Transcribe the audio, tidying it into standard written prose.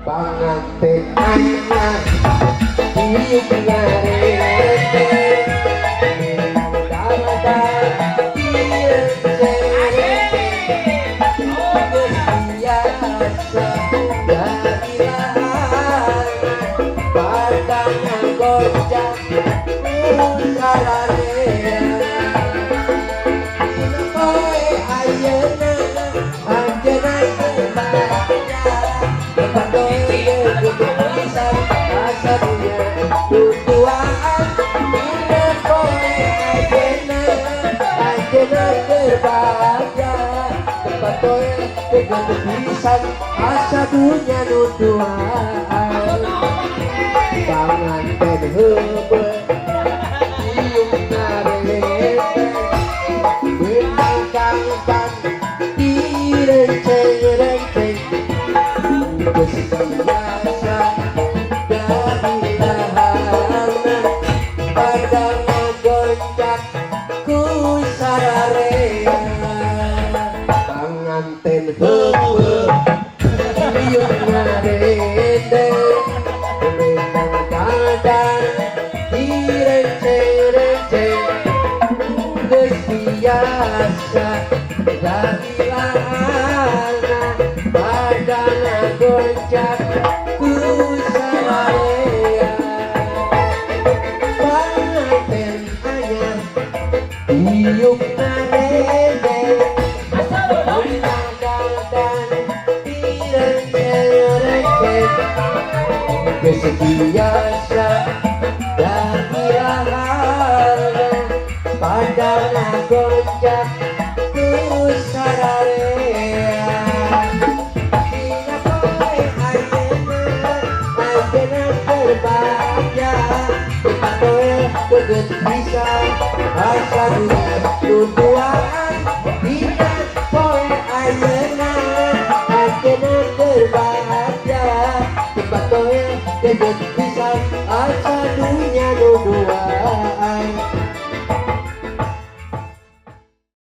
Panganten anyar tiup ngarete dada biasa dari lahan padanya gojak sararea koe ayeuna anjeunna tutuan dina koe ayeuna berbahagia tempat koe dengan pisan asa dunya nutuan panganten heubeul tiup ngarete benang kangkang direnceng-renceng geus biasa dari lahana pada ngagoncak ku sararea panganten heubeul tiup ngarete benang kangkang direnceng-renceng geus biasa dari lahana pada ngagoncak ku sararea panganten anyar tiup ngarete undang-undang direnceng-renceng geus biasa dari lahana pada ngagoncak ku sararea dina koe ayeuna berbahagia tempat koe geus bisa asa dunia tutuan dina koe ayeuna berbahagia tempat koe geus bisa asa dunia